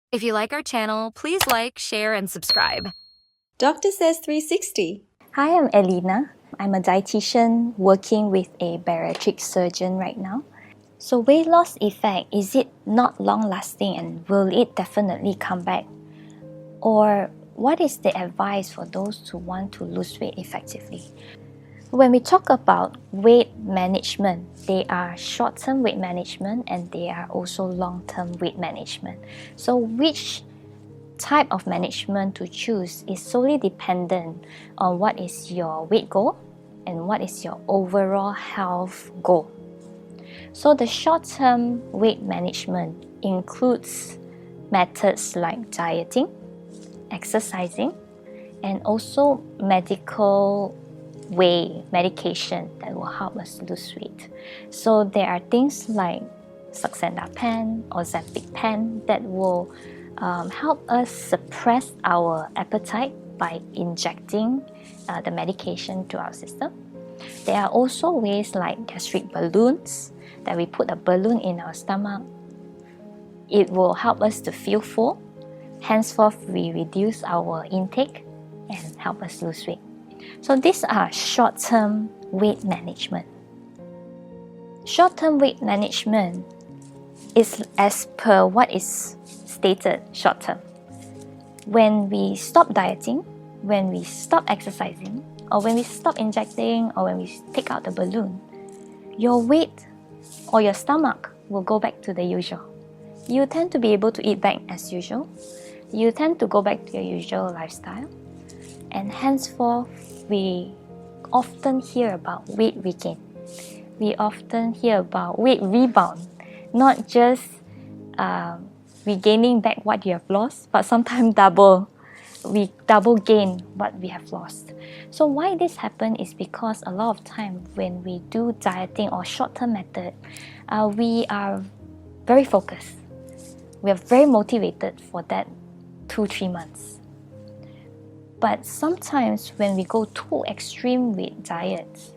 If you like our channel, please like, share, and subscribe. Doctor Says 360. Hi, I'm Elina. I'm a dietitian working with a bariatric surgeon right now. So weight loss effect, is it not long lasting and will it definitely come back? Or what is the advice for those who want to lose weight effectively? When we talk about weight management, they are short-term weight management and they are also long-term weight management. So which type of management to choose is solely dependent on what is your weight goal and what is your overall health goal. So the short-term weight management includes methods like dieting, exercising, and also medication that will help us lose weight. So there are things like Saxenda pen or Ozempic pen that will help us suppress our appetite by injecting the medication to our system. There are also ways like gastric balloons that we put a balloon in our stomach. It will help us to feel full. Henceforth, we reduce our intake and help us lose weight. So these are short-term weight management. Short-term weight management is as per what is stated short-term. When we stop dieting, when we stop exercising, or when we stop injecting, or when we take out the balloon, your weight or your stomach will go back to the usual. You tend to be able to eat back as usual. You tend to go back to your usual lifestyle. And henceforth, we often hear about weight regain. We often hear about weight rebound, not just regaining back what you have lost, but sometimes we double gain what we have lost. So why this happens is because a lot of time when we do dieting or short-term method, we are very focused. We are very motivated for that 2-3 months. But sometimes when we go too extreme with diets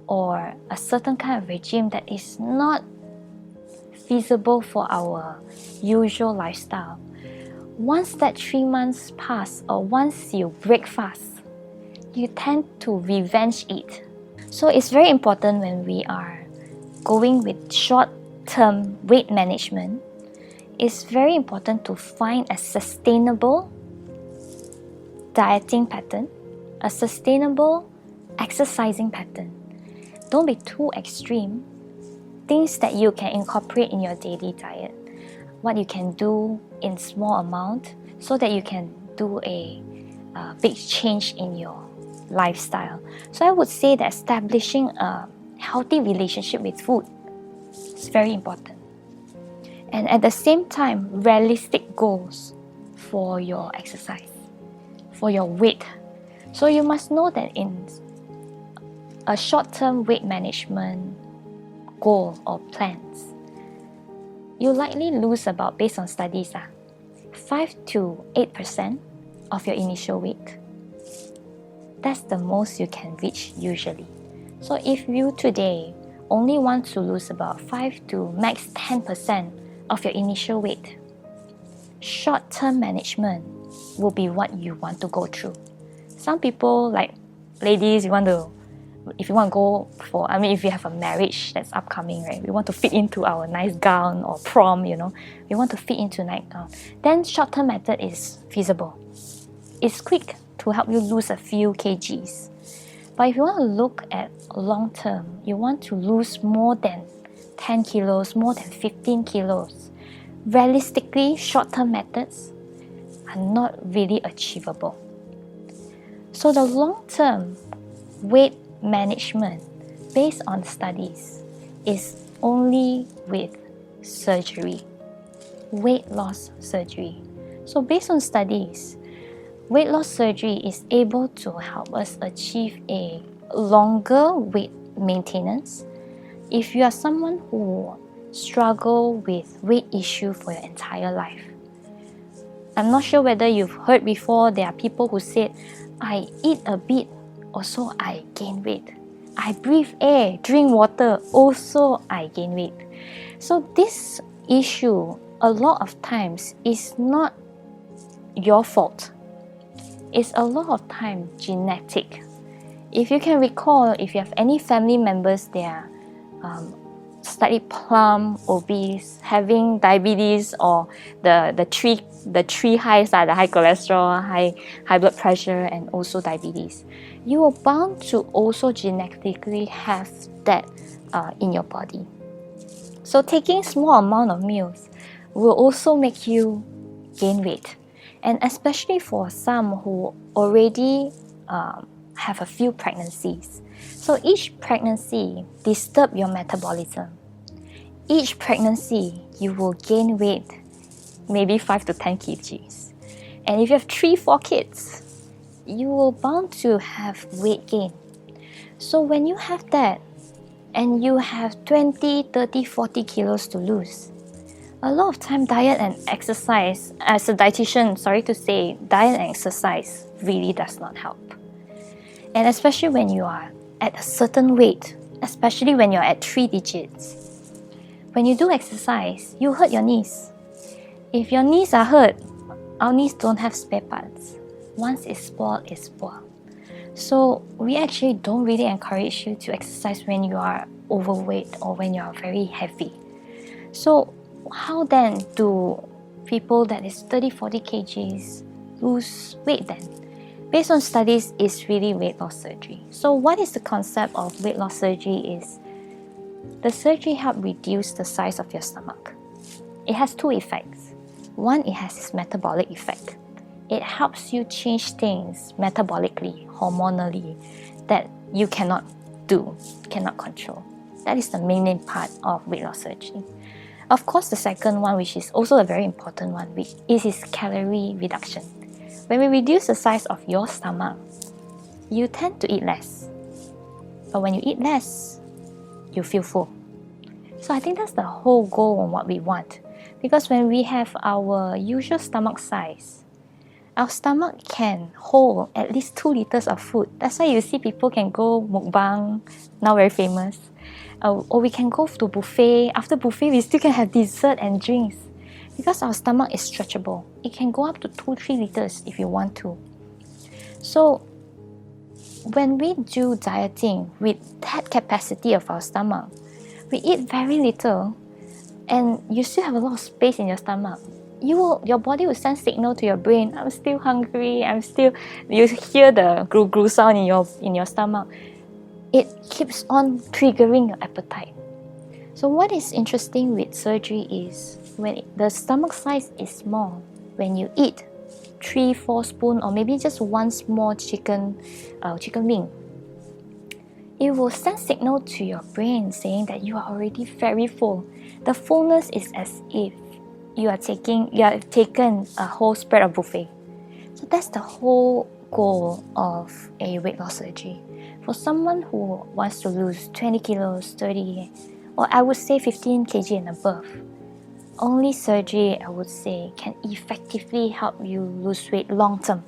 or a certain kind of regime that is not feasible for our usual lifestyle, once that 3 months pass or once you break fast, you tend to revenge eat. So it's very important when we are going with short-term weight management, it's very important to find a sustainable dieting pattern, a sustainable exercising pattern. Don't be too extreme. Things that you can incorporate in your daily diet, what you can do in small amount so that you can do a big change in your lifestyle. So I would say that establishing a healthy relationship with food is very important. And at the same time, realistic goals for your exercise, for your weight. So you must know that in a short-term weight management goal or plans, you likely lose about, based on studies, 5 to 8% of your initial weight. That's the most you can reach usually. So if you today only want to lose about 5 to max 10% of your initial weight, short-term management will be what you want to go through. Some people, like ladies, if you want to go for, if you have a marriage that's upcoming, right? We want to fit into our nice gown or prom, we want to fit into nightgown. Then short-term method is feasible. It's quick to help you lose a few kgs. But if you want to look at long-term, you want to lose more than 10 kilos, more than 15 kilos. Realistically, short-term methods are not really achievable. So the long-term weight management based on studies is only with surgery, weight loss surgery. So based on studies, weight loss surgery is able to help us achieve a longer weight maintenance. If you are someone who struggle with weight issue for your entire life, I'm not sure whether you've heard before, there are people who said, I eat a bit, also I gain weight. I breathe air, drink water, also I gain weight. So this issue a lot of times it's not your fault. It's a lot of time genetic. If you can recall, if you have any family members, they are slightly plump, obese, having diabetes, or the three highs are the high cholesterol, high blood pressure, and also diabetes. You are bound to also genetically have that in your body. So taking small amount of meals will also make you gain weight, and especially for some who already have a few pregnancies. So each pregnancy disturb your metabolism. Each pregnancy you will gain weight, maybe 5 to 10 kgs. And if you have 3-4 kids, you will bound to have weight gain. So when you have that and you have 20, 30, 40 kilos to lose, a lot of time diet and exercise, as a dietitian, sorry to say, diet and exercise really does not help. And especially when you are at a certain weight, especially when you're at 3 digits. When you do exercise, you hurt your knees. If your knees are hurt, our knees don't have spare parts. Once it's spoiled, it's spoiled. So we actually don't really encourage you to exercise when you are overweight or when you are very heavy. So how then do people that is 30-40 kgs lose weight then? Based on studies, it's really weight loss surgery. So what is the concept of weight loss surgery is the surgery helps reduce the size of your stomach. It has 2 effects. One, it has its metabolic effect. It helps you change things metabolically, hormonally, that you cannot do, cannot control. That is the main part of weight loss surgery. Of course, the second one, which is also a very important one, is calorie reduction. When we reduce the size of your stomach, you tend to eat less. But when you eat less, you feel full. So I think that's the whole goal on what we want. Because when we have our usual stomach size, our stomach can hold at least 2 liters of food. That's why you see people can go mukbang, now very famous. Or we can go to buffet. After buffet, we still can have dessert and drinks. Because our stomach is stretchable. It can go up to 2-3 liters if you want to. So when we do dieting with that capacity of our stomach, we eat very little and you still have a lot of space in your stomach. Your body will send signal to your brain, I'm still hungry, you hear the gru sound in your stomach. It keeps on triggering your appetite. So what is interesting with surgery is when the stomach size is small, when you eat 3-4 spoons or maybe just one small chicken wing, it will send signal to your brain saying that you are already very full. The fullness is as if you have taken a whole spread of buffet. So that's the whole goal of a weight loss surgery. For someone who wants to lose 20 kilos, 30, or I would say 15 kg and above, only surgery, I would say, can effectively help you lose weight long term.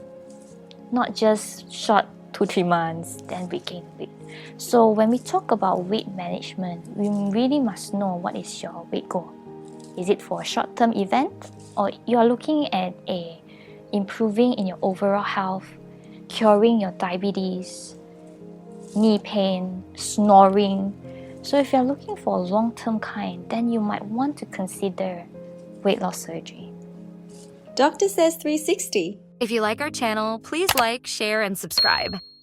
Not just short 2-3 months, then we gain weight. So when we talk about weight management, we really must know what is your weight goal. Is it for a short-term event, or you are looking at improving in your overall health, curing your diabetes, knee pain, snoring? So if you're looking for a long-term kind, then you might want to consider weight loss surgery. Doctor Says 360. If you like our channel, please like, share, and subscribe.